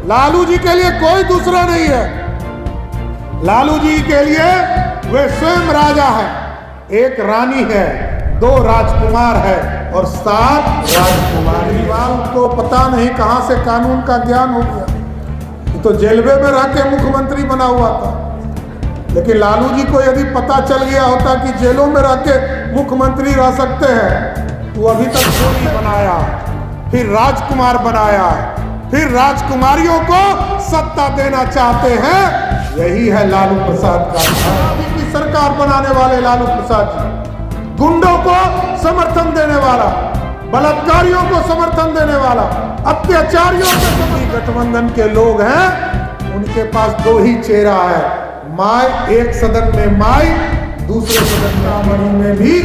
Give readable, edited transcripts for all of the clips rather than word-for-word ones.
लालू जी के लिए कोई दूसरा नहीं है। लालू जी के लिए वे स्वयं राजा है, एक रानी है, 2 राजकुमार है और 7 राजकुमारी। को पता नहीं कहां से कानून का ज्ञान हो गया, तो जेलवे में रह के मुख्यमंत्री बना हुआ था। लेकिन लालू जी को यदि पता चल गया होता कि जेलों में रह के मुख्यमंत्री रह सकते हैं, तो अभी तक क्यों नहीं बनाया, फिर राजकुमार बनाया, फिर राजकुमारियों को सत्ता देना चाहते हैं। यही है लालू प्रसाद का। की सरकार बनाने वाले लालू प्रसाद जी, गुंडों को समर्थन देने वाला, बलात्कारियों को समर्थन देने वाला, अत्याचारियों के गठबंधन के लोग हैं। उनके पास 2 ही चेहरा है, माय, एक सदन में माय, दूसरे सदन में रामनी में भी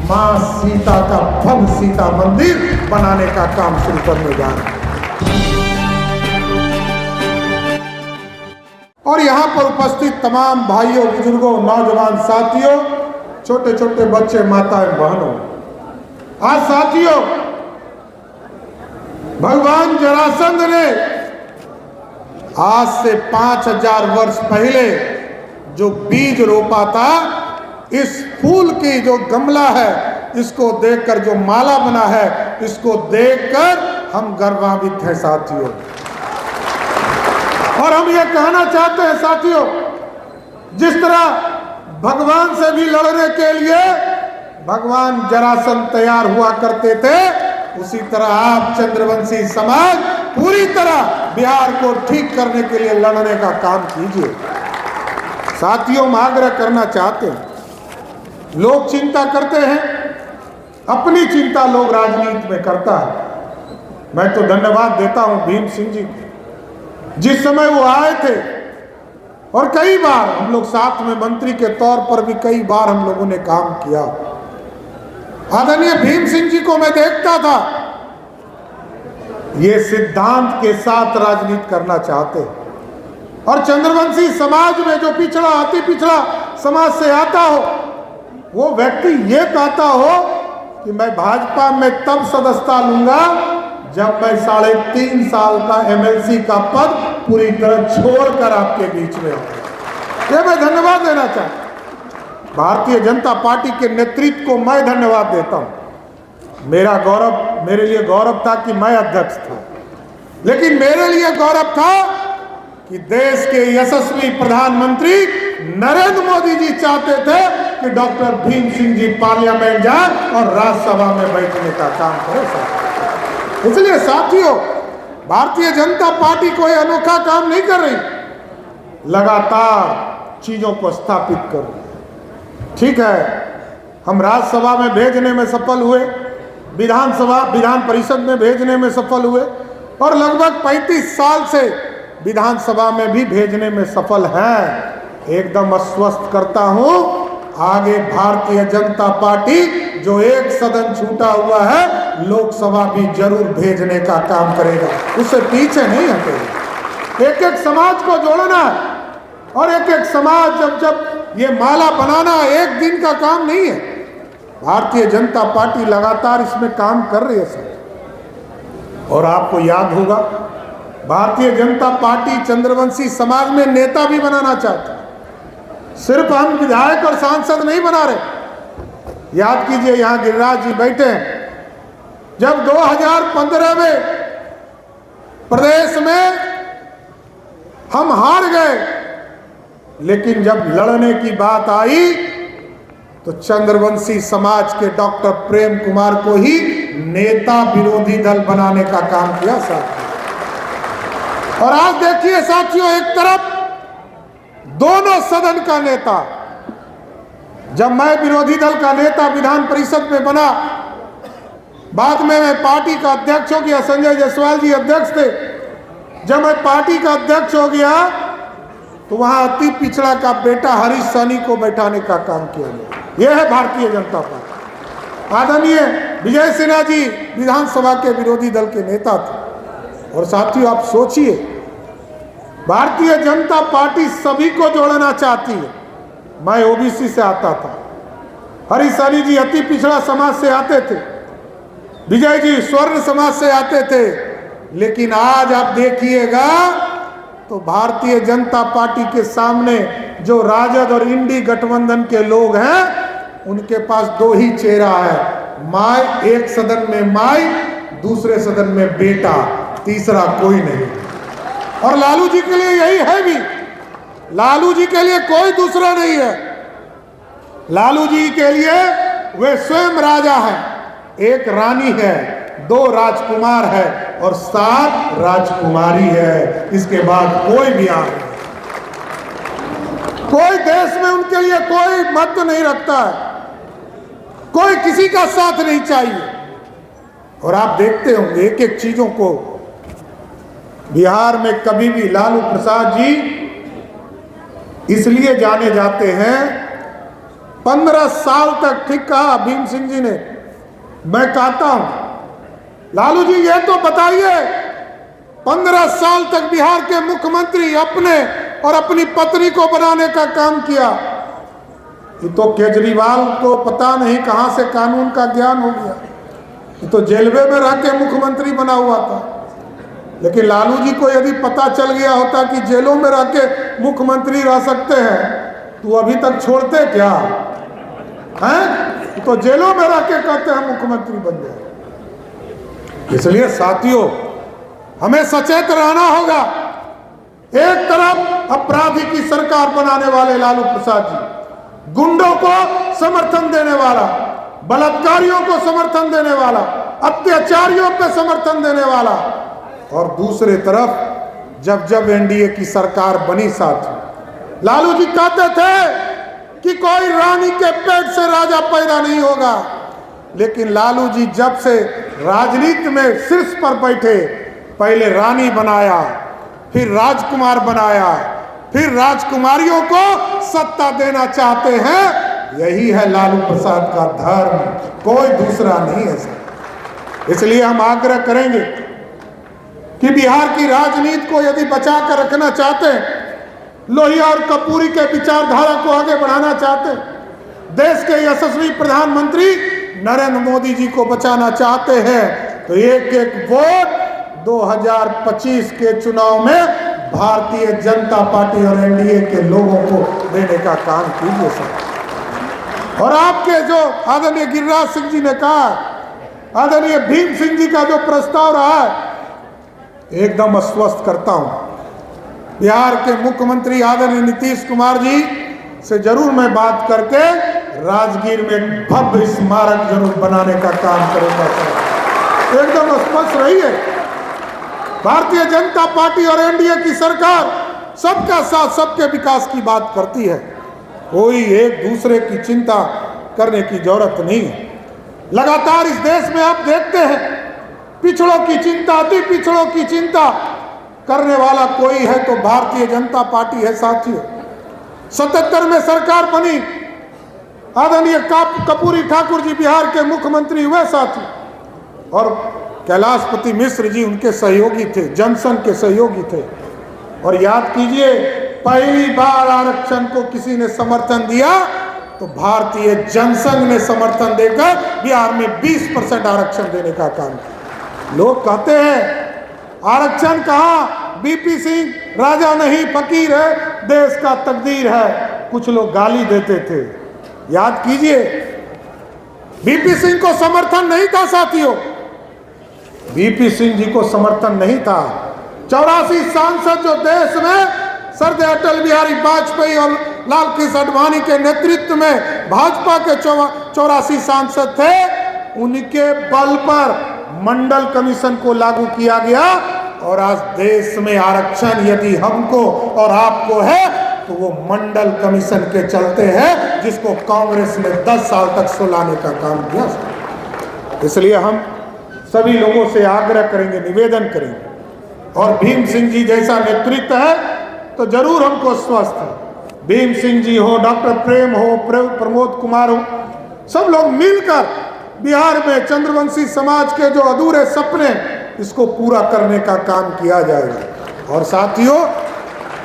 मां सीता का भव्य सीता मंदिर बनाने का काम शुरू करने जा रहे हैं। और यहाँ पर उपस्थित तमाम भाइयों, बुजुर्गों, नौजवान साथियों, छोटे छोटे बच्चे, माताएं, बहनों, आज साथियों भगवान जरासंध ने आज से 5000 वर्ष पहले जो बीज रोपा था, इस फूल की जो गमला है, इसको देखकर जो माला बना है, इसको देखकर हम गर्वान्वित हैं साथियों। और हम ये कहना चाहते हैं साथियों, जिस तरह भगवान से भी लड़ने के लिए भगवान जरासंध तैयार हुआ करते थे, उसी तरह आप चंद्रवंशी समाज पूरी तरह बिहार को ठीक करने के लिए लड़ने का काम कीजिए। साथियों, हम आग्रह करना चाहते हैं, लोग चिंता करते हैं, अपनी चिंता लोग राजनीति में करता है। मैं तो धन्यवाद देता हूं भीम सिंह जी को, जिस समय वो आए थे और कई बार हम लोग साथ में मंत्री के तौर पर भी कई बार हम लोगों ने काम किया। आदरणीय भीम सिंह जी को मैं देखता था, ये सिद्धांत के साथ राजनीति करना चाहते हैं। और चंद्रवंशी समाज में जो पिछड़ा, अति पिछड़ा समाज से आता हो, वो व्यक्ति ये कहता हो कि मैं भाजपा में तब सदस्यता लूंगा जब मैं 3.5 साल का एमएलसी का पद पूरी तरह छोड़कर आपके बीच में आऊंगा। ये मैं धन्यवाद देना चाहता हूं। भारतीय जनता पार्टी के नेतृत्व को मैं धन्यवाद देता हूं। मेरे लिए गौरव था कि मैं अध्यक्ष था, लेकिन मेरे लिए गौरव था कि देश के यशस्वी प्रधानमंत्री नरेंद्र मोदी जी चाहते थे कि डॉक्टर भीम सिंह जी पार्लियामेंट जाए और राज्यसभा में बैठने का काम करें। इसलिए साथियों, भारतीय जनता पार्टी कोई अनोखा काम नहीं कर रही, लगातार चीजों को स्थापित कर रही। ठीक है, हम राज्यसभा में भेजने में सफल हुए, विधान परिषद में भेजने में सफल हुए, और लगभग 35 साल से विधानसभा में भी भेजने में सफल हैं। एकदम आश्वस्त करता हूं, आगे भारतीय जनता पार्टी जो एक सदन छूटा हुआ है, लोकसभा भी जरूर भेजने का काम करेगा, उससे पीछे नहीं हटेगा। एक एक समाज को जोड़ना है, और एक एक समाज जब ये माला बनाना एक दिन का काम नहीं है। भारतीय जनता पार्टी लगातार इसमें काम कर रही है सर। और आपको याद होगा, भारतीय जनता पार्टी चंद्रवंशी समाज में नेता भी बनाना चाहती है, सिर्फ हम विधायक और सांसद नहीं बना रहे। याद कीजिए, यहां गिरिराज जी बैठे हैं, जब 2015 में प्रदेश में हम हार गए, लेकिन जब लड़ने की बात आई तो चंद्रवंशी समाज के डॉक्टर प्रेम कुमार को ही नेता विरोधी दल बनाने का काम किया साथियों। और आज देखिए साथियों, एक तरफ दोनों सदन का नेता, जब मैं विरोधी दल का नेता विधान परिषद में बना, बाद में मैं पार्टी का अध्यक्ष हो गया, संजय जायसवाल जी अध्यक्ष थे। जब मैं पार्टी का अध्यक्ष हो गया तो वहां अति पिछड़ा का बेटा हरीश सहनी को बैठाने का काम किया गया। यह है भारतीय जनता पार्टी। आदरणीय विजय सिन्हा जी विधानसभा के विरोधी दल के नेता थे। और साथियों, आप सोचिए, भारतीय जनता पार्टी सभी को जोड़ना चाहती है। मैं ओबीसी से आता था, हरीश सहनी जी अति पिछड़ा समाज से आते थे, विजय जी स्वर्ण समाज से आते थे। लेकिन आज आप देखिएगा तो भारतीय जनता पार्टी के सामने जो राजद और इंडी गठबंधन के लोग हैं, उनके पास दो ही चेहरा है, माय, एक सदन में माय, दूसरे सदन में बेटा, तीसरा कोई नहीं। और लालू जी के लिए यही है भी, लालू जी के लिए कोई दूसरा नहीं है। लालू जी के लिए वे स्वयं राजा है, एक रानी है, 2 राजकुमार है और 7 राजकुमारी है। इसके बाद कोई भी आ नहीं, कोई देश में उनके लिए कोई महत्व नहीं रखता है, कोई किसी का साथ नहीं चाहिए। और आप देखते होंगे एक एक चीजों को, बिहार में कभी भी लालू प्रसाद जी इसलिए जाने जाते हैं, 15 साल तक, ठीक कहा भीम सिंह जी ने, मैं कहता हूं लालू जी ये तो बताइए, 15 साल तक बिहार के मुख्यमंत्री अपने और अपनी पत्नी को बनाने का काम किया। ये तो केजरीवाल को पता नहीं कहां से कानून का ज्ञान हो गया, ये तो जेलवे में रह के मुख्यमंत्री बना हुआ था। लेकिन लालू जी को यदि पता चल गया होता कि जेलों में रह के मुख्यमंत्री रह सकते हैं, तो अभी तक छोड़ते क्या हैं? तो जेलों में रह के कहते हैं मुख्यमंत्री बन गए। इसलिए साथियों, हमें सचेत रहना होगा। एक तरफ अपराधी की सरकार बनाने वाले लालू प्रसाद जी, गुंडों को समर्थन देने वाला, बलात्कारियों को समर्थन देने वाला, अत्याचारियों पे समर्थन देने वाला, और दूसरे तरफ जब जब एनडीए की सरकार बनी, साथी, लालू जी कहते थे कि कोई रानी के पेट से राजा पैदा नहीं होगा। लेकिन लालू जी जब से राजनीति में शीर्ष पर बैठे, पहले रानी बनाया, फिर राजकुमार बनाया, फिर राजकुमारियों को सत्ता देना चाहते हैं। यही है लालू प्रसाद का धर्म, कोई दूसरा नहीं है सर। इसलिए हम आग्रह करेंगे कि बिहार की राजनीति को यदि बचा कर रखना चाहते हैं, लोहिया और कपूरी के विचारधारा को आगे बढ़ाना चाहते हैं, देश के यशस्वी प्रधानमंत्री नरेंद्र मोदी जी को बचाना चाहते हैं, तो एक एक वोट 2025 के चुनाव में भारतीय जनता पार्टी और एनडीए के लोगों को देने का काम कीजिए सर। और आपके जो आदरणीय गिरिराज सिंह जी ने कहा, आदरणीय भीम सिंह जी का जो प्रस्ताव रहा है, एकदम आश्वस्त करता हूं, बिहार के मुख्यमंत्री आदरणीय नीतीश कुमार जी से जरूर मैं बात करके राजगीर में भव्य स्मारक जरूर बनाने का काम करूंगा सर। एकदम स्पष्ट रहिए, भारतीय जनता पार्टी और एनडीए की सरकार सबका साथ, सबके विकास की बात करती है, कोई एक दूसरे की चिंता करने की जरूरत नहीं है। लगातार इस देश में आप देखते हैं पिछड़ों की चिंता, अति पिछड़ों की चिंता करने वाला कोई है तो भारतीय जनता पार्टी है साथियों। 77 में सरकार बनी, आदरणीय कपूरी ठाकुर जी बिहार के मुख्यमंत्री हुए साथी, और कैलाशपति मिश्र जी उनके सहयोगी थे, जनसंघ के सहयोगी थे। और याद कीजिए, पहली बार आरक्षण को किसी ने समर्थन दिया तो भारतीय जनसंघ ने समर्थन देकर बिहार में 20% आरक्षण देने का काम किया। लोग कहते हैं आरक्षण कहाँ, बीपी सिंह राजा नहीं फकीर है, देश का तकदीर है, कुछ लोग गाली देते थे। याद कीजिए, बीपी सिंह को समर्थन नहीं था साथियों, बीपी सिंह जी को समर्थन नहीं था। 84 सांसद जो देश में सरदार अटल बिहारी वाजपेयी और लाल कृष्ण आडवाणी के नेतृत्व में भाजपा के 84 सांसद थे, उनके बल पर मंडल कमीशन को लागू किया गया। और आज देश में आरक्षण यदि हमको और आपको है तो वो मंडल कमीशन के चलते हैं, जिसको कांग्रेस ने 10 साल तक सुलाने का काम किया। इसलिए हम सभी लोगों से आग्रह करेंगे, निवेदन करेंगे, और भीम सिंह जी जैसा नेतृत्व है तो जरूर हमको स्वस्थ है। भीम सिंह जी हो, डॉक्टर प्रेम हो, प्रमोद कुमार हो, सब लोग मिलकर बिहार में चंद्रवंशी समाज के जो अधूरे सपने, इसको पूरा करने का काम किया जाएगा। और साथियों,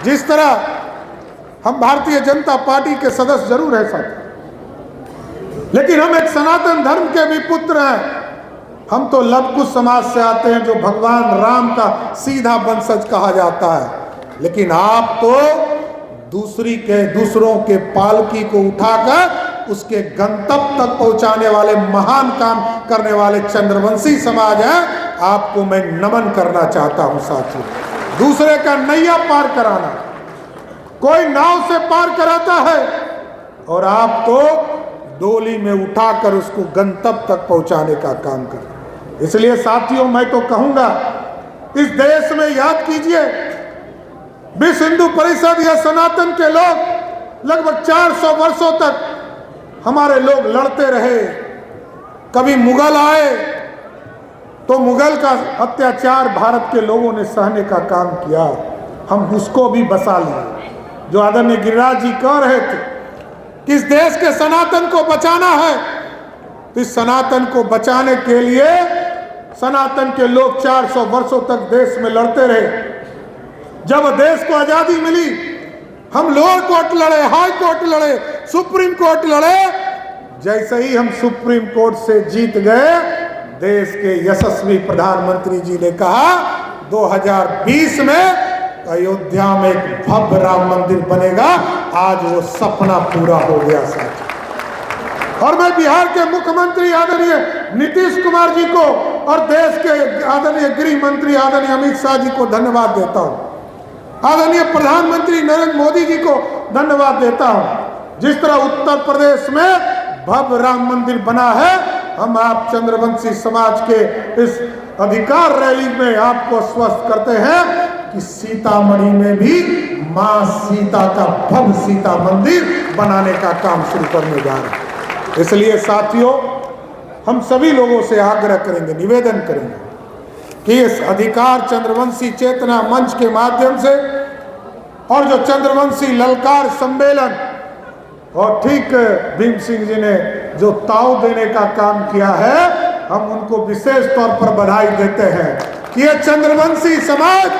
जिस तरह हम भारतीय जनता पार्टी के सदस्य जरूर हैं साथी, लेकिन हम एक सनातन धर्म के भी पुत्र हैं। हम तो लवकुश समाज से आते हैं, जो भगवान राम का सीधा वंशज कहा जाता है। लेकिन आप तो दूसरों के पालकी को उठाकर उसके गंतव्य तक पहुंचाने वाले महान काम करने वाले चंद्रवंशी समाज है। आपको मैं नमन करना चाहता हूं साथियों। दूसरे का नैया पार कराना, कोई नाव से पार कराता है और आप तो डोली में उठाकर उसको गंतव्य तक पहुंचाने का काम कर। इसलिए साथियों मैं तो कहूंगा, इस देश में याद कीजिए, विश्व हिंदू परिषद या सनातन के लोग लगभग 400 वर्षों तक हमारे लोग लड़ते रहे। कभी मुगल आए तो मुगल का अत्याचार भारत के लोगों ने सहने का काम किया, हम उसको भी बसा लिए। जो आदरणीय गिरिराज जी कह रहे थे कि इस देश के सनातन को बचाना है, तो इस सनातन को बचाने के लिए सनातन के लोग 400 वर्षों तक देश में लड़ते रहे। जब देश को आजादी मिली, हम लोअर कोर्ट लड़े, हाई कोर्ट लड़े, सुप्रीम कोर्ट लड़े। जैसे ही हम सुप्रीम कोर्ट से जीत गए, देश के यशस्वी प्रधानमंत्री जी ने कहा 2020 में अयोध्या में एक भव्य राम मंदिर बनेगा। आज वो सपना पूरा हो गया साथी। और मैं बिहार के मुख्यमंत्री आदरणीय नीतीश कुमार जी को और देश के आदरणीय गृह मंत्री आदरणीय अमित शाह जी को धन्यवाद देता हूं। आदरणीय प्रधानमंत्री नरेंद्र मोदी जी को धन्यवाद देता हूं। जिस तरह उत्तर प्रदेश में भव्य राम मंदिर बना है, हम आप चंद्रवंशी समाज के इस अधिकार रैली में आपको आश्वस्त करते हैं कि सीतामढ़ी में भी मां सीता का भव्य सीता मंदिर बनाने का काम शुरू करने जा रहे हैं। इसलिए साथियों, हम सभी लोगों से आग्रह करेंगे, निवेदन करेंगे कि इस अधिकार चंद्रवंशी चेतना मंच के माध्यम से और जो चंद्रवंशी ललकार सम्मेलन और ठीक भीम सिंह जी ने जो ताव देने का काम किया है, हम उनको विशेष तौर पर बधाई देते हैं कि ये चंद्रवंशी समाज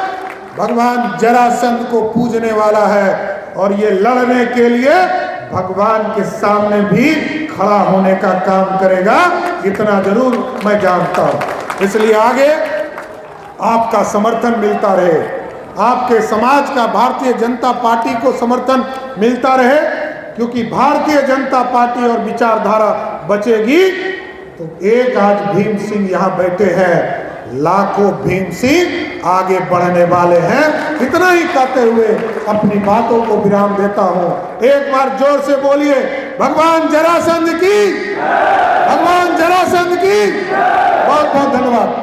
भगवान जरासंध को पूजने वाला है और ये लड़ने के लिए भगवान के सामने भी खड़ा होने का काम करेगा। इतना जरूर मैं जानता हूं। इसलिए आगे आपका समर्थन मिलता रहे, आपके समाज का भारतीय जनता पार्टी को समर्थन मिलता रहे, क्योंकि भारतीय जनता पार्टी और विचारधारा बचेगी तो एक आज भीम सिंह यहाँ बैठे हैं, लाखों भीम सिंह आगे बढ़ने वाले हैं। इतना ही कहते हुए अपनी बातों को विराम देता हूं। एक बार जोर से बोलिए, भगवान जरासंध की, भगवान जरासंध की। बहुत बहुत धन्यवाद।